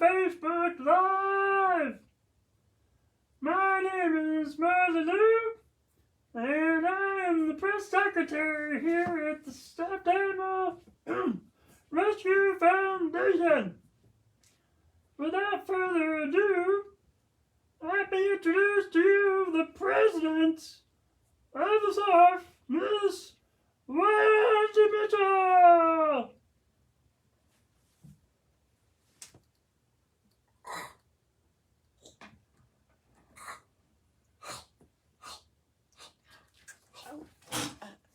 Facebook Live. My name is Marley Lou, and I am the press secretary here at the Stuffed Animal Rescue Foundation. Without further ado, let me introduce to you the president of the SARF, Miss Wendy Mitchell.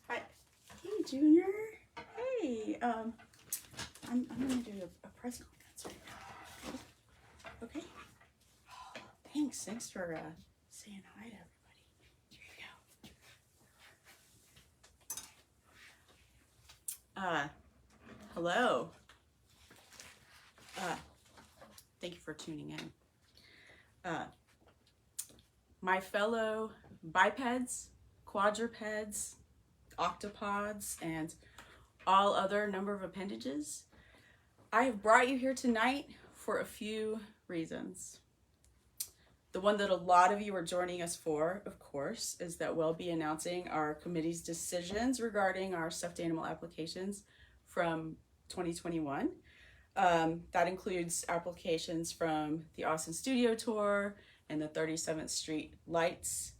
Hi. Hey, Junior. Hey, I'm gonna do a press conference right now. Okay? Oh, thanks for saying hi to everybody. Here you go. Hello. Thank you for tuning in. My fellow bipeds, quadrupeds, octopods, and all other number of appendages, I have brought you here tonight for a few reasons. The one that a lot of you are joining us for, of course, is that we'll be announcing our committee's decisions regarding our stuffed animal applications from 2021. That includes applications from the Austin Studio Tour and the 37th Street Lights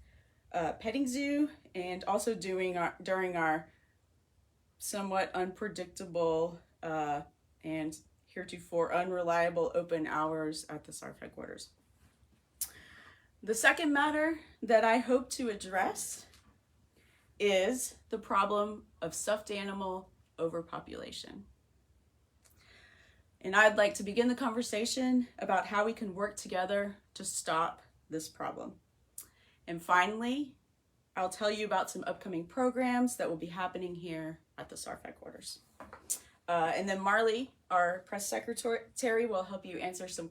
petting zoo, and also during our somewhat unpredictable and heretofore unreliable open hours at the SARF headquarters. The second matter that I hope to address is the problem of stuffed animal overpopulation. And I'd like to begin the conversation about how we can work together to stop this problem. And finally, I'll tell you about some upcoming programs that will be happening here at the SARF headquarters. And then Marley, our press secretary, will help me answer some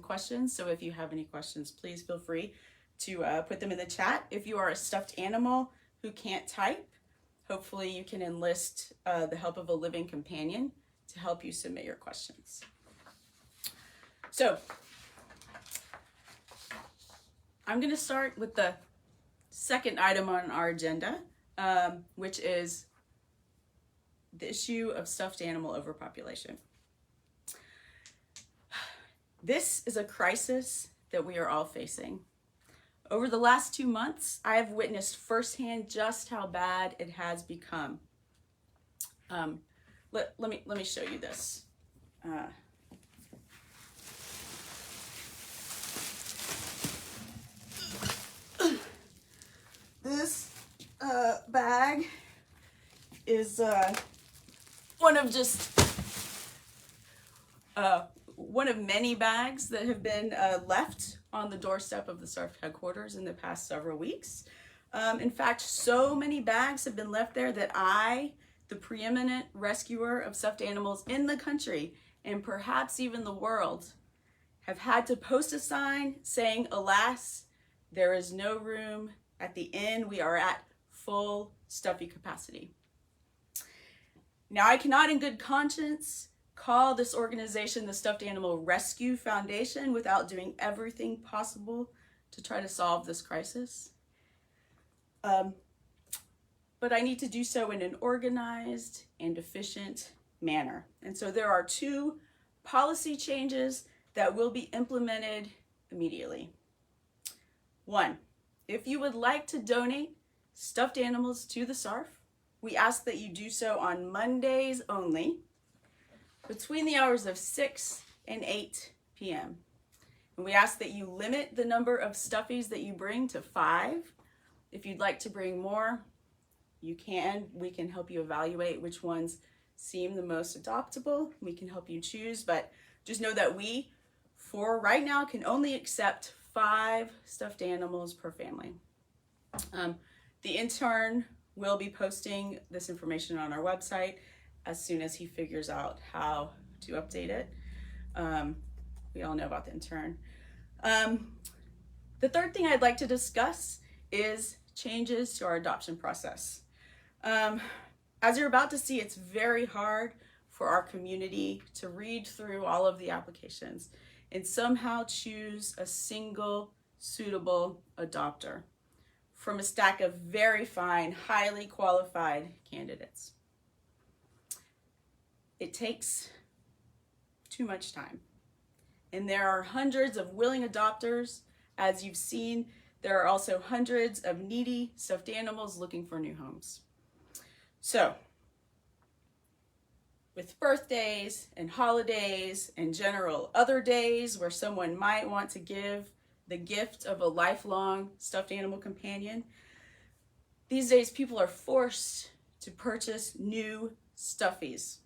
questions. So if you have any questions, please feel free to put them in the chat. If you are a stuffed animal who can't type, hopefully you can enlist the help of a living companion to help you submit your questions. So I'm going to start with the second item on our agenda, which is the issue of stuffed animal overpopulation. This is a crisis that we are all facing. Over the last 2 months, I have witnessed firsthand just how bad it has become. Let me show you this. This bag is one of many bags that have been left on the doorstep of the SARF headquarters in the past several weeks. In fact, so many bags have been left there that I, the preeminent rescuer of stuffed animals in the country, and perhaps even the world, have had to post a sign saying, "Alas, there is no room at the inn. We are at full stuffy capacity." Now, I cannot in good conscience call this organization the Stuffed Animal Rescue Foundation without doing everything possible to try to solve this crisis. But I need to do so in an organized and efficient manner. And so there are 2 policy changes that will be implemented immediately. 1, if you would like to donate stuffed animals to the SARF, we ask that you do so on Mondays only, between the hours of 6 and 8 p.m. And we ask that you limit the number of stuffies that you bring to 5. If you'd like to bring more, you can. We can help you evaluate which ones seem the most adoptable. We can help you choose, but just know that we, for right now, can only accept 5 stuffed animals per family. The intern will be posting this information on our website as soon as he figures out how to update it. We all know about the intern. The third thing I'd like to discuss is changes to our adoption process. As you're about to see, it's very hard for our community to read through all of the applications and somehow choose a single suitable adopter from a stack of very fine, highly qualified candidates. It takes too much time. And there are hundreds of willing adopters. As you've seen, there are also hundreds of needy stuffed animals looking for new homes. So, with birthdays and holidays and general other days where someone might want to give the gift of a lifelong stuffed animal companion, these days people are forced to purchase new stuffies.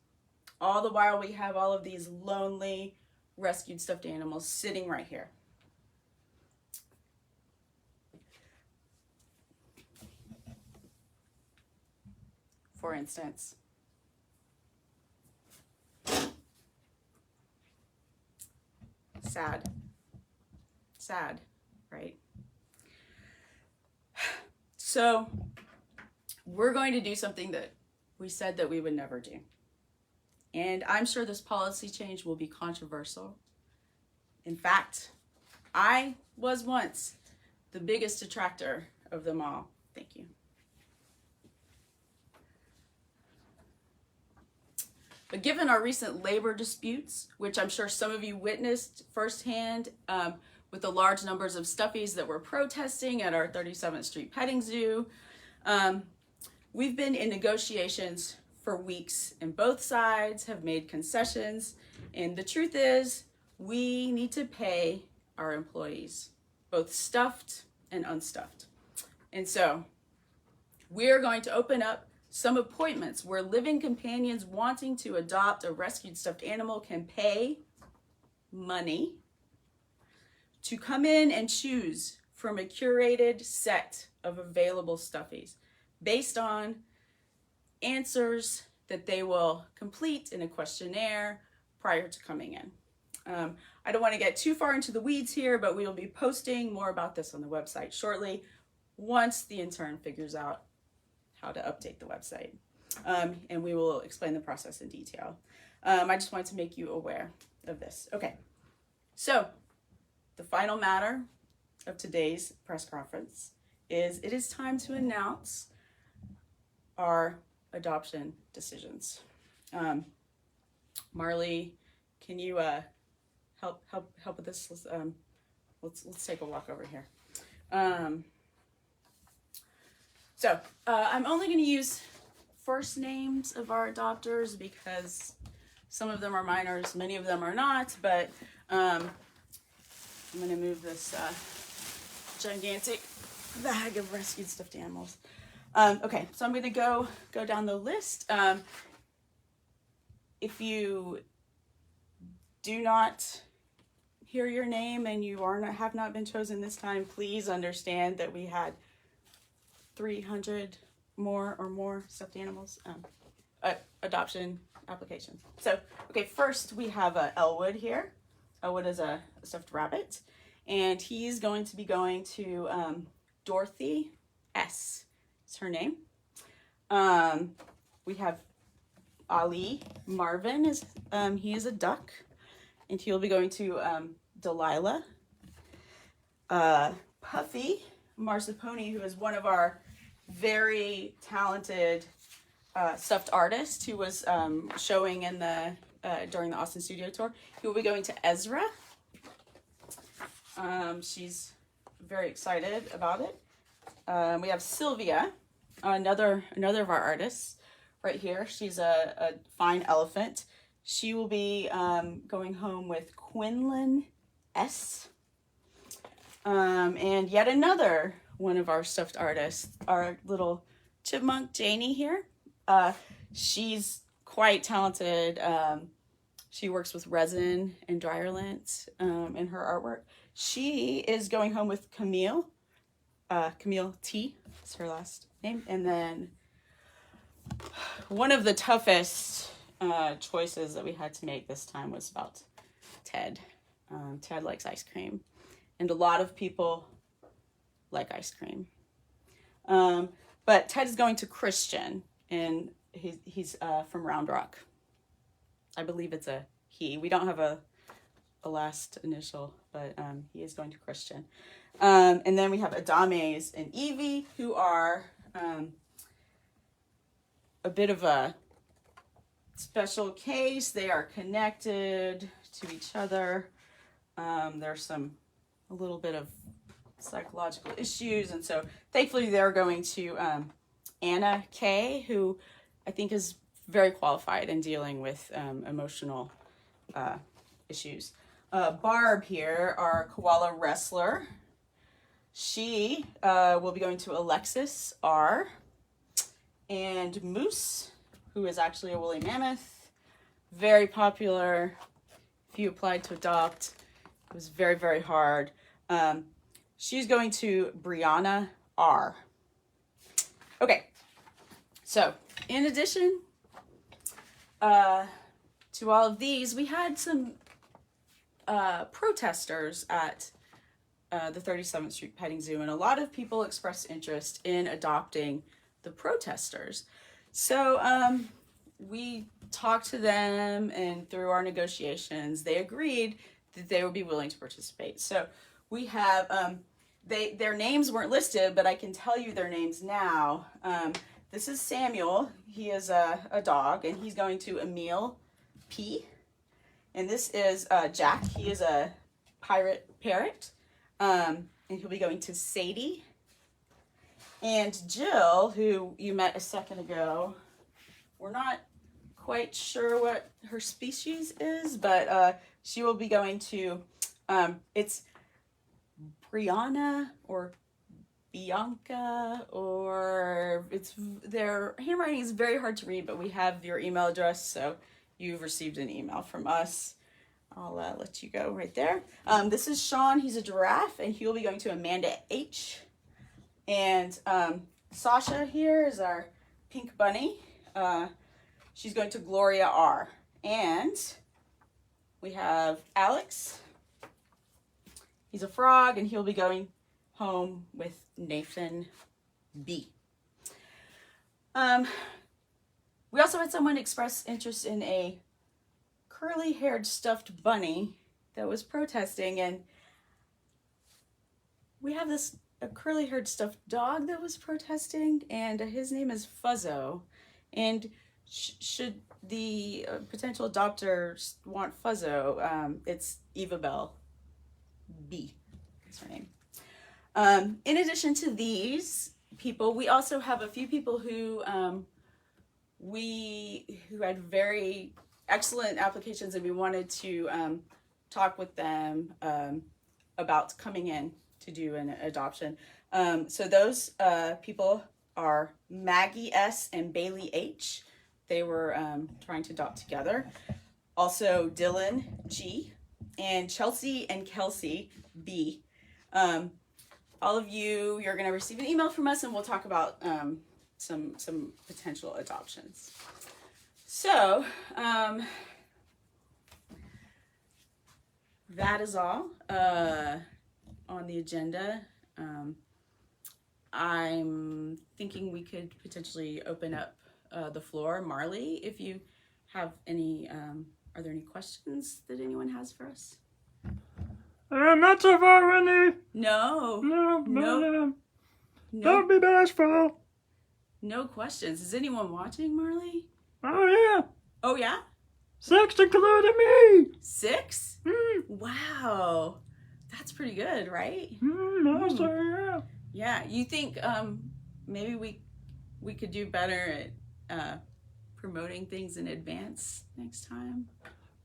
All the while we have all of these lonely rescued stuffed animals sitting right here. For instance, sad, right? So we're going to do something that we said that we would never do. And I'm sure this policy change will be controversial. In fact, I was once the biggest detractor of them all. Thank you. But given our recent labor disputes, which I'm sure some of you witnessed firsthand with the large numbers of stuffies that were protesting at our 37th Street petting zoo, we've been in negotiations for weeks, and both sides have made concessions. And the truth is, we need to pay our employees, both stuffed and unstuffed. And so we're going to open up some appointments where living companions wanting to adopt a rescued stuffed animal can pay money to come in and choose from a curated set of available stuffies based on answers that they will complete in a questionnaire prior to coming in. I don't want to get too far into the weeds here, but we will be posting more about this on the website shortly once the intern figures out how to update the website. And we will explain the process in detail. I just wanted to make you aware of this. Okay, so the final matter of today's press conference is it is time to announce our adoption decisions. Marley, can you help with this? Let's take a walk over here. So I'm only going to use first names of our adopters because some of them are minors, many of them are not, but I'm going to move this gigantic bag of rescued stuffed animals. Okay, so I'm going to go down the list. If you do not hear your name and you have not been chosen this time, please understand that we had 300 more stuffed animals adoption applications. So, okay, first we have Elwood here. Elwood is a stuffed rabbit, and he's going to be going to Dorothy S. Is her name. We have Ali Marvin is he is a duck, and he'll be going to Delilah. Puffy Marsipone, who is one of our very talented stuffed artists who was showing in the during the Austin studio tour. He will be going to Ezra. She's very excited about it. We have Sylvia, another of our artists right here. She's a fine elephant. She will be going home with Quinlan S. And yet another one of our stuffed artists, our little chipmunk Janie here. She's quite talented. She works with resin and dryer lint in her artwork. She is going home with Camille. Camille T is her last name. And then one of the toughest choices that we had to make this time was about Ted. Ted likes ice cream, and a lot of people like ice cream. But Ted is going to Christian, and he's from Round Rock. I believe it's a he. We don't have a last initial, but he is going to Christian. And then we have Adames and Evie, who are a bit of a special case. They are connected to each other. There's a little bit of psychological issues, and so thankfully they're going to Anna Kay, who I think is very qualified in dealing with emotional issues. Barb here, our koala wrestler, she will be going to Alexis R. And Moose, who is actually a woolly mammoth, very popular. If you applied to adopt, it was very, very hard. She's going to Brianna R. Okay, so in addition to all of these, we had some protesters at the 37th Street Petting Zoo, and a lot of people expressed interest in adopting the protesters. So we talked to them, and through our negotiations, they agreed that they would be willing to participate. So we have, their names weren't listed, but I can tell you their names now. This is Samuel. He is a dog, and he's going to Emil P. And this is Jack. He is a pirate parrot, and he'll be going to Sadie. And Jill, who you met a second ago, we're not quite sure what her species is, but she will be going to, it's Brianna or Bianca, or their handwriting is very hard to read, but we have your email address, so you've received an email from us. I'll let you go right there. This is Sean. He's a giraffe, and he'll be going to Amanda H. And Sasha here is our pink bunny. She's going to Gloria R. And we have Alex. He's a frog, and he'll be going home with Nathan B. We also had someone express interest in a curly-haired stuffed bunny that was protesting, and we have a curly-haired stuffed dog that was protesting, and his name is Fuzzo. And should the potential adopters want Fuzzo, it's Eva Bell B. That's her name. In addition to these people, we also have a few people who had very excellent applications, and we wanted to talk with them about coming in to do an adoption. So those people are Maggie S. and Bailey H. They were trying to adopt together. Also Dylan G. and Chelsea and Kelsey B. All of you're going to receive an email from us, and we'll talk about some potential adoptions. So that is all on the agenda. I'm thinking we could potentially open up the floor. Marley, if you have any, are there any questions that anyone has for us? Not so far, Wendy. No. No. Don't be bashful. No questions. Is anyone watching, Marley? Oh, yeah. Oh, yeah? 6 including me. 6? Wow. That's pretty good, right? Yeah. Yeah. You think maybe we could do better at promoting things in advance next time?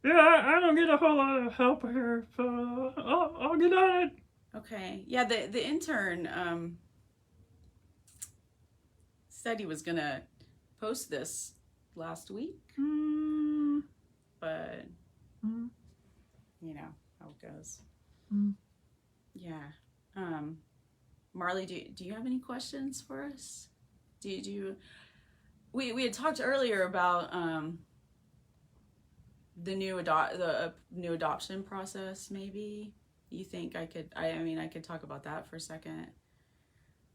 Yeah, I don't get a whole lot of help here, so I'll get on it. Okay. Yeah, the intern said he was going to post this last week. But, you know how it goes. Yeah. Marley, do you have any questions for us? We had talked earlier about the new adoption process. Maybe you think I could talk about that for a second.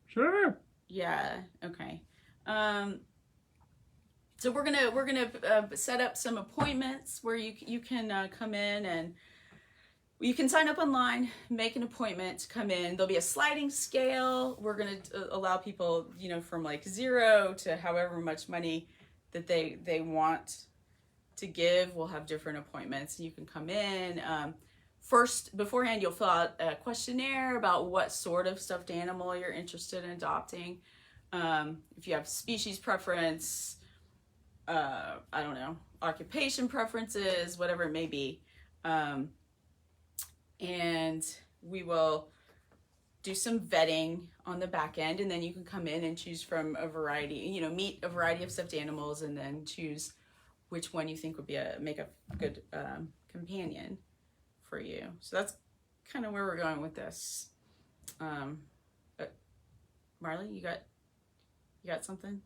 Sure. Yeah. Okay. So we're gonna set up some appointments where you can come in, and you can sign up online, make an appointment to come in. There'll be a sliding scale. We're going to allow people, from like 0 to however much money that they want to give. We'll have different appointments. You can come in. First, beforehand, you'll fill out a questionnaire about what sort of stuffed animal you're interested in adopting. If you have species preference, I don't know, occupation preferences, whatever it may be. And we will do some vetting on the back end, and then you can come in and choose from a variety, meet a variety of stuffed animals, and then choose which one you think would make a good companion for you. So that's kind of where we're going with this. Marley, you got something?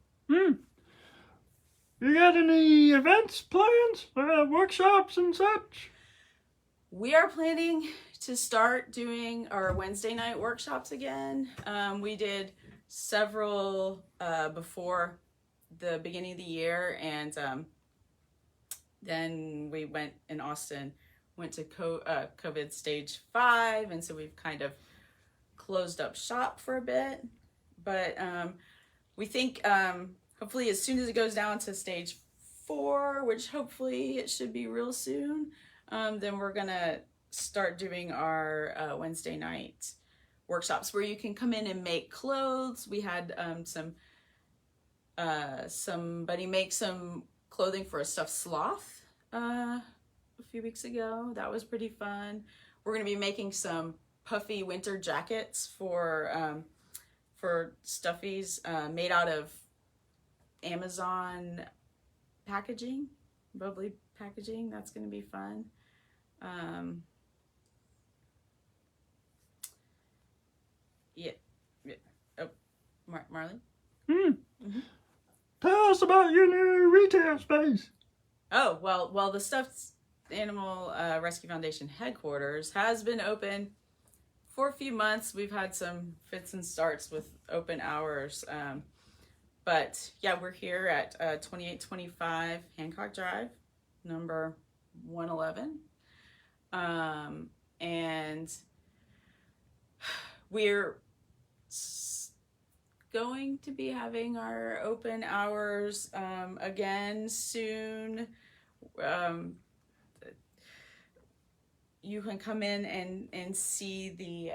You got any events plans, workshops and such? We are planning to start doing our Wednesday night workshops again. We did several before the beginning of the year, and then we went in Austin, went to COVID stage 5, and so we've kind of closed up shop for a bit. But we think hopefully as soon as it goes down to stage 4, which hopefully it should be real soon, then we're gonna start doing our Wednesday night workshops where you can come in and make clothes. We had somebody make some clothing for a stuffed sloth a few weeks ago. That was pretty fun. We're gonna be making some puffy winter jackets for stuffies made out of Amazon packaging, bubbly packaging. That's gonna be fun. Yeah. Oh, Marley? Mm-hmm. Tell us about your new retail space. Oh, well, the Stuffed Animal Rescue Foundation headquarters has been open for a few months. We've had some fits and starts with open hours. But yeah, we're here at 2825 Hancock Drive, number 111. And we're going to be having our open hours again soon. You can come in and see the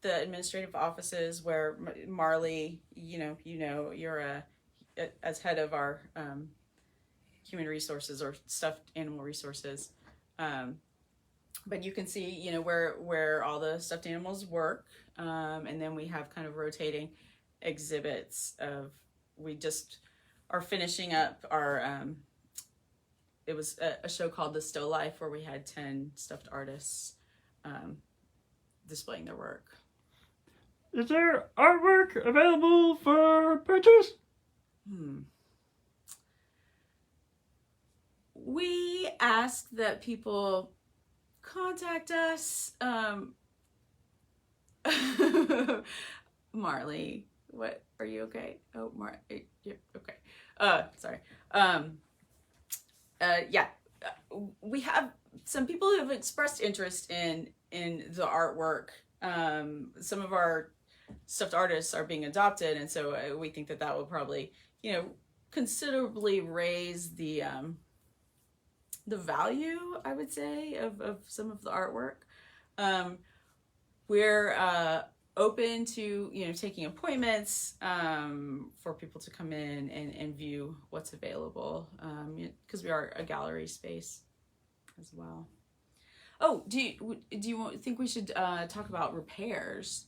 administrative offices where Marley, you're as head of our human resources or stuffed animal resources. But you can see, where all the stuffed animals work. And then we have kind of rotating exhibits we just are finishing up our, it was a show called The Still Life where we had 10 stuffed artists displaying their work. Is there artwork available for purchase? We ask that people contact us. Marley, what, are you okay? Oh, you're okay. Sorry. Yeah, we have some people who have expressed interest in the artwork. Some of our stuffed artists are being adopted, and so we think that will probably, considerably raise the value, I would say, of some of the artwork. We're open to, taking appointments for people to come in and view what's available, because we are a gallery space as well. Oh, do you think we should talk about repairs?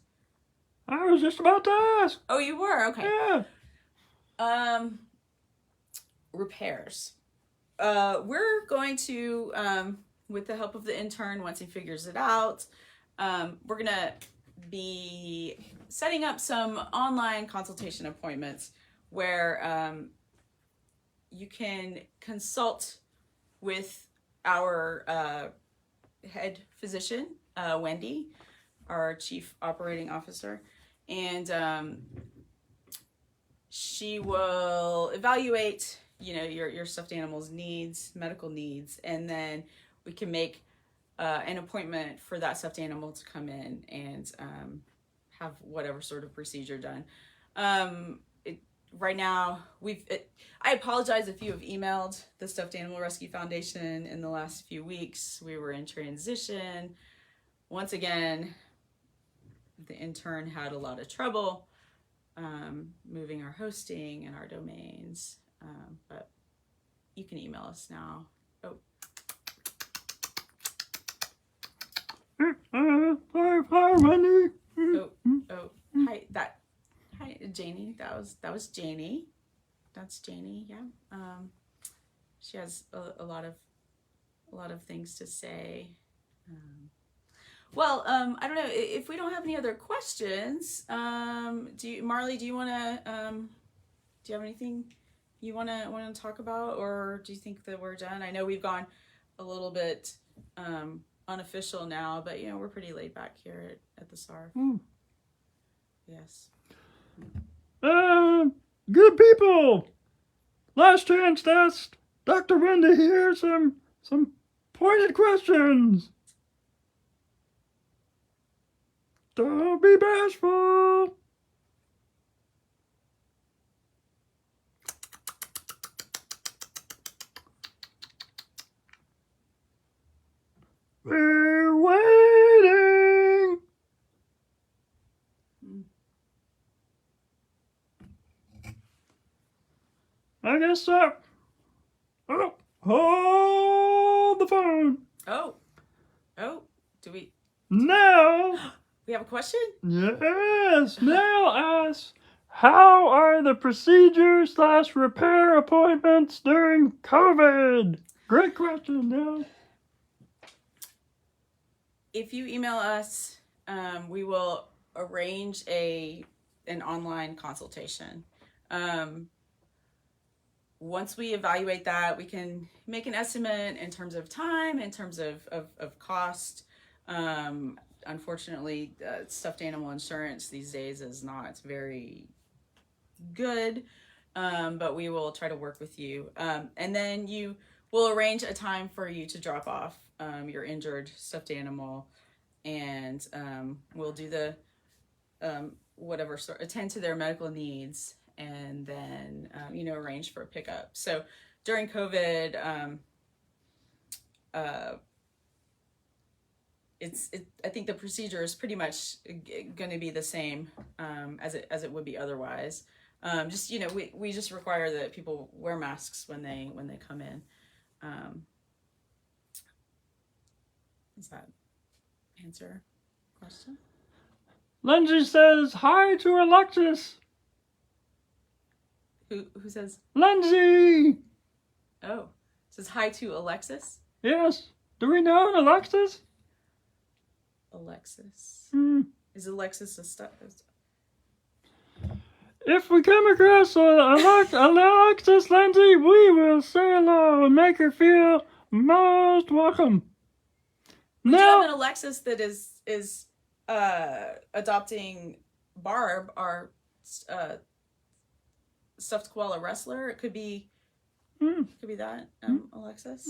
I was just about to ask. Oh, you were? Okay. Yeah. Repairs. We're going to, with the help of the intern, once he figures it out, we're gonna be setting up some online consultation appointments where you can consult with our head physician, Wendy, our chief operating officer, and she will evaluate, your stuffed animal's needs, medical needs, and then we can make an appointment for that stuffed animal to come in and have whatever sort of procedure done. Right now, I apologize if you have emailed the Stuffed Animal Rescue Foundation in the last few weeks. We were in transition. Once again, the intern had a lot of trouble moving our hosting and our domains, but you can email us now. Hi, Wendy. Hi, Janie. That was Janie. That's Janie. Yeah. She has a lot of things to say. I don't know if we don't have any other questions. Marley? Do you want to? Do you have anything you want to talk about, or do you think that we're done? I know we've gone a little bit unofficial now, but we're pretty laid back here at the SARF. Yes. Good people. Last chance to ask Dr. Wendy here some pointed questions. Don't be bashful. We're waiting. I guess so. Oh, hold the phone. Oh, do we? Now. We have a question? Yes. Now ask, how are the procedure/repair appointments during COVID? Great question, now. If you email us, we will arrange an online consultation. Once we evaluate that, we can make an estimate in terms of time, in terms of cost. Unfortunately, stuffed animal insurance these days is not very good, but we will try to work with you. And then we'll arrange a time for you to drop off your injured stuffed animal, and we'll do the attend to their medical needs, and then arrange for a pickup. So during COVID, I think the procedure is pretty much going to be the same as it would be otherwise. We just require that people wear masks when they come in. Does that answer the question? Lindsay says hi to Alexis. Who says? Lindsay! Oh, says hi to Alexis? Yes. Do we know Alexis? Alexis. Is Alexis a stuff? If we come across Alexis Lindsay, we will say hello and make her feel most welcome. We do have an Alexis that is adopting Barb, our stuffed koala wrestler. It could be that Alexis.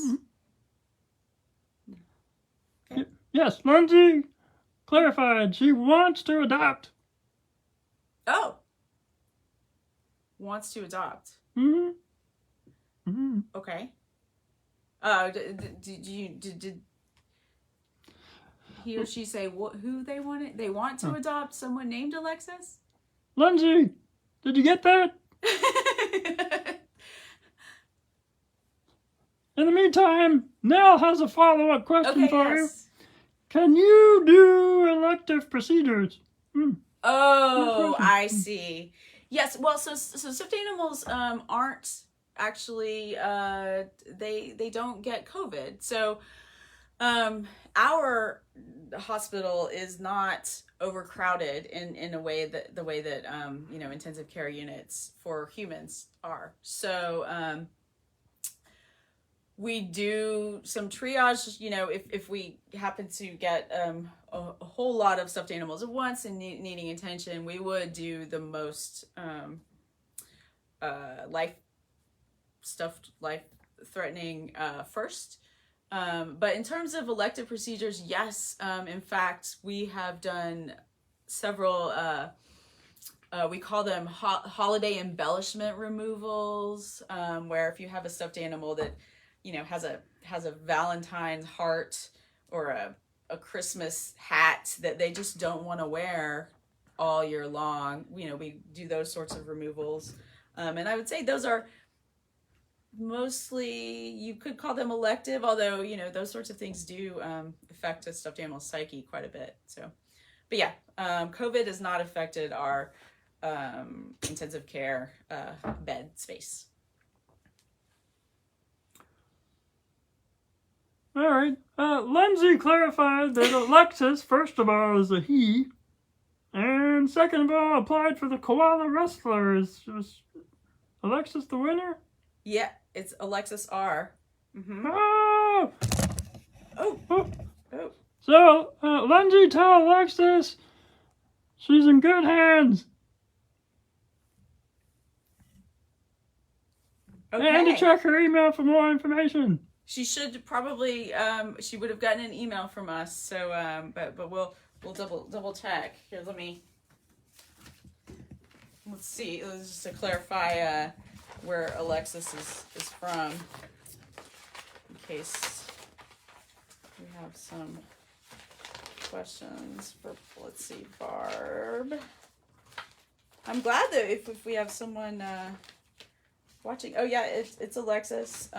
Okay. Yes, Lindsay clarified she wants to adopt. Oh, wants to adopt. Okay. Did he or she say who they wanted? They want to adopt someone named Alexis? Lindsay, did you get that? In the meantime, Nell has a follow-up question for you. Can you do elective procedures? Oh, I see. Yes. Well, so stuffed animals aren't actually they don't get COVID. So our hospital is not overcrowded in a way that intensive care units for humans are. So we do some triage, if we happen to get a whole lot of stuffed animals at once and needing attention, we would do the most life-threatening first. But in terms of elective procedures, yes, in fact, we have done several, we call them holiday embellishment removals, where if you have a stuffed animal that, has a Valentine's heart or a Christmas hat that they just don't want to wear all year long, we do those sorts of removals. And I would say those are mostly, you could call them elective, although, those sorts of things do affect a stuffed animal psyche quite a bit. So, but yeah, COVID has not affected our intensive care bed space. All right. Lindsay clarified that Alexis, first of all, is a he, and second of all, applied for the koala wrestler. Is Alexis the winner? Yeah, it's Alexis R. Mm-hmm. Oh! Oh! So, Lindsay, tell Alexis she's in good hands. Okay. And to check her email for more information. She should probably, she would have gotten an email from us. So, but we'll double check. Here, let's see. Just to clarify where Alexis is from, in case we have some questions for, let's see, Barb. I'm glad that if we have someone watching. Oh yeah, it's Alexis.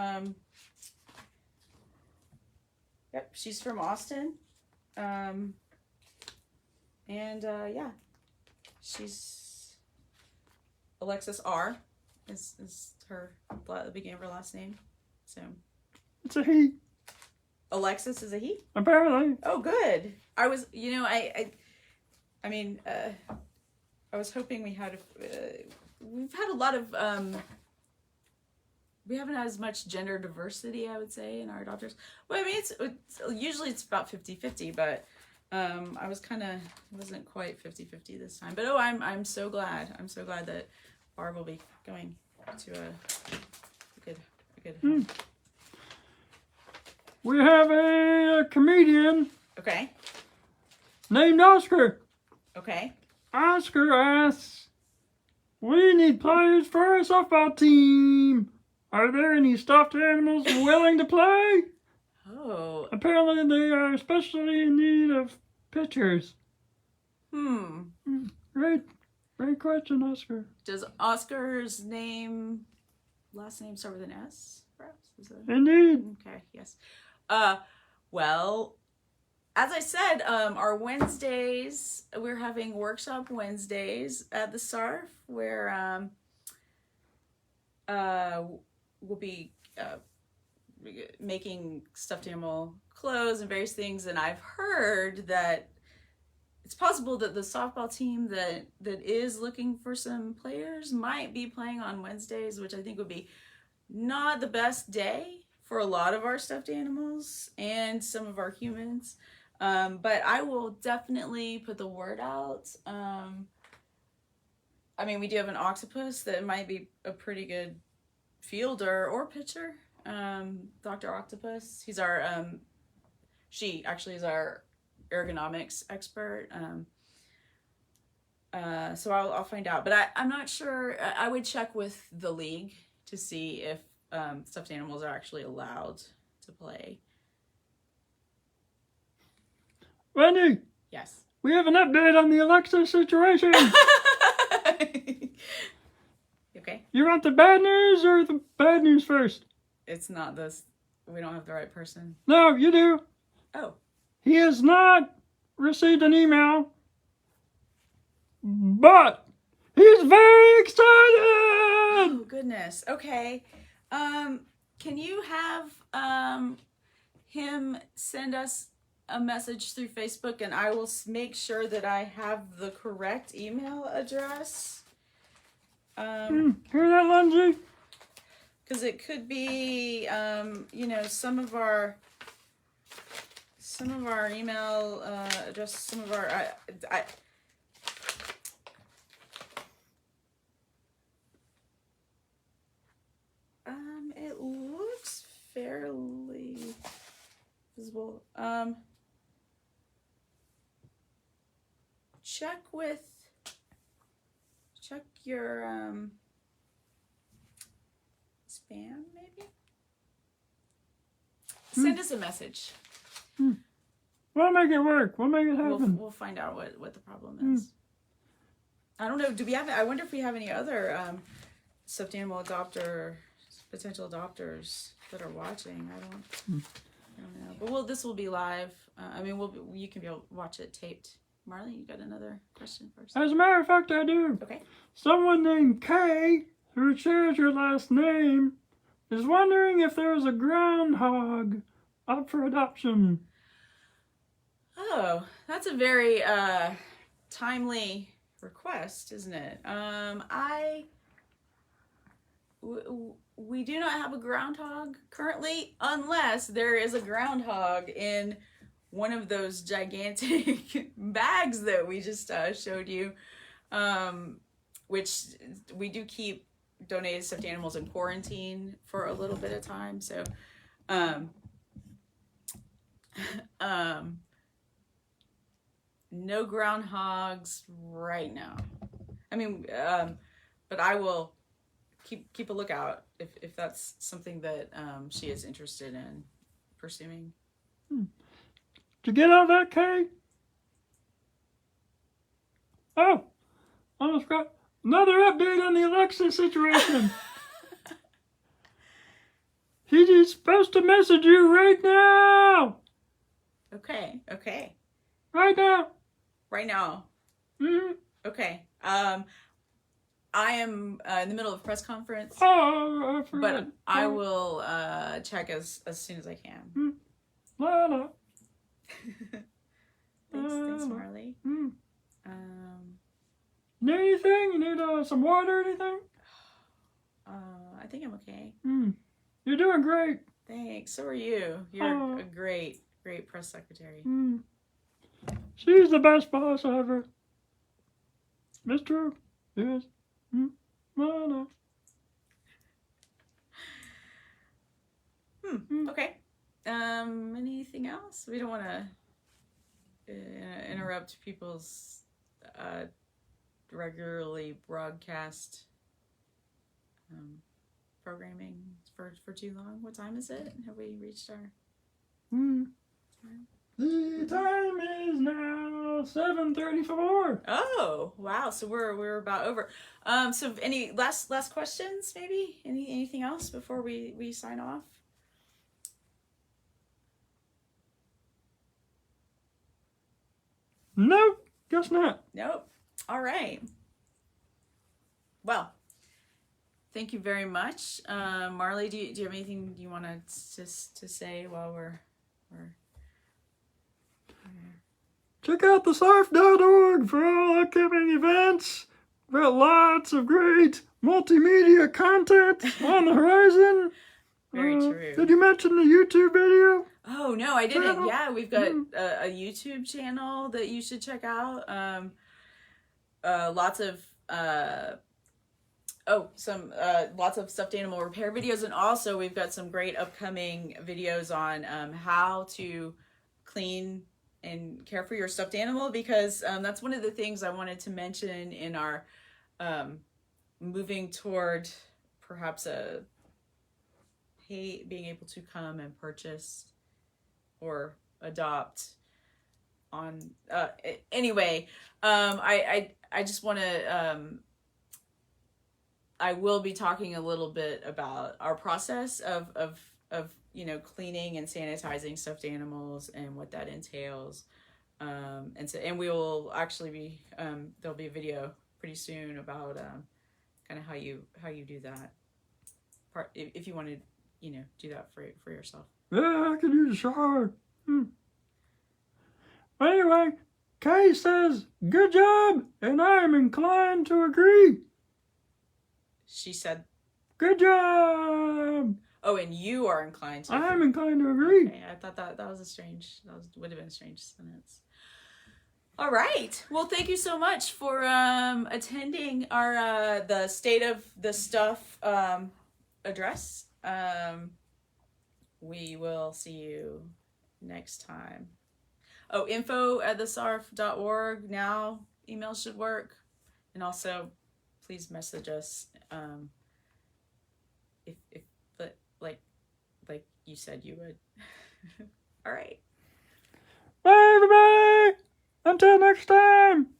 Yep, she's from Austin. And yeah, she's Alexis R. is her, the beginning of her last name. So it's a he. Alexis is a he? Apparently. Oh, good. I was, I mean, I was hoping we had, we've had a lot of, we haven't had as much gender diversity, I would say, in our adopters. Well, I mean, it's usually it's about 50-50, but I wasn't quite 50-50 this time. But oh, I'm so glad. I'm so glad that Barb will be going to a good home. We have a comedian. Okay. Named Oscar. Okay. Oscar asks, we need players for our softball team. Are there any stuffed animals willing to play? Oh. Apparently they are especially in need of pitchers. Great question, Oscar. Does Oscar's last name start with an S, perhaps? Indeed. Okay, yes. Well, as I said, our Wednesdays, we're having workshop Wednesdays at the SARF, where we'll be making stuffed animal clothes and various things. And I've heard that it's possible that the softball team that is looking for some players might be playing on Wednesdays, which I think would be not the best day for a lot of our stuffed animals and some of our humans. But I will definitely put the word out. I mean, we do have an octopus that might be a pretty good fielder or pitcher. Dr. Octopus. He's our, she actually is our ergonomics expert. So I'll find out, but I'm not sure. I would check with the league to see if stuffed animals are actually allowed to play. Wendy. Yes. We have an update on the Alexa situation. Okay. You want the bad news or the bad news first? It's not this. We don't have the right person. No, you do. Oh. He has not received an email, but he's very excited. Oh, goodness. Okay. Can you have him send us a message through Facebook, and I will make sure that I have the correct email address? Hear that, Lindsay? Because it could be, some of our email address, some of our, check your spam, maybe. Send us a message. We'll make it work. We'll make it happen. We'll find out what the problem is. I don't know. Do we have? I wonder if we have any other stuffed animal potential adopters that are watching. I don't know. But this will be live. You can be able to watch it taped. Marley, you got another question first? As a matter of fact, I do. Okay. Someone named Kay, who shares your last name, is wondering if there is a groundhog up for adoption. Oh, that's a very timely request, isn't it? We do not have a groundhog currently, unless there is a groundhog in one of those gigantic bags that we just showed you, which we do keep donated stuffed animals in quarantine for a little bit of time. So, no groundhogs right now. But I will keep a lookout if that's something that she is interested in pursuing. Did you get all that, Kay? Oh, almost got another update on the Alexa situation. He's supposed to message you right now. Okay. Right now. Right now. Mm-hmm. Okay. I am in the middle of a press conference. Oh, I forgot. But I will check as soon as I can. La la. Thanks, Marley. Need anything? You need some water or anything? I think I'm okay. You're doing great. Thanks. So are you. You're a great press secretary. She's the best boss ever. It's true. Yes. La la. Okay. Anything else? We don't want to interrupt people's regularly broadcast programming for too long. What time is it? Have we reached our time? The time is now 7:34. Oh, wow. So we're about over. So any last questions maybe? Anything else before we sign off? Nope, guess not. Nope. All right. Well, thank you very much. Marley, do you have anything you want to say while we're Check out thesarf.org for all upcoming events. We've got lots of great multimedia content on the horizon. Very true. Did you mention the YouTube video? Oh, no, I didn't. Channel? Yeah, we've got a YouTube channel that you should check out. Lots of stuffed animal repair videos, and also we've got some great upcoming videos on how to clean and care for your stuffed animal, because that's one of the things I wanted to mention in our moving toward perhaps being able to come and purchase or adopt on anyway. I just want to I will be talking a little bit about our process of cleaning and sanitizing stuffed animals and what that entails, and we will actually be there'll be a video pretty soon about kind of how you do that part, if you want to do that for yourself. Yeah, I could use a shower. Anyway, Kay says, good job, and I'm inclined to agree. She said, good job. Oh, and you are inclined to. I'm inclined to agree. Okay, I thought that would have been a strange sentence. All right. Well, thank you so much for attending our the State of the Stuff address. We will see you next time. Oh, info@thesarf.org. Now email should work. And also, please message us if but like you said you would. All right. Bye, everybody. Until next time.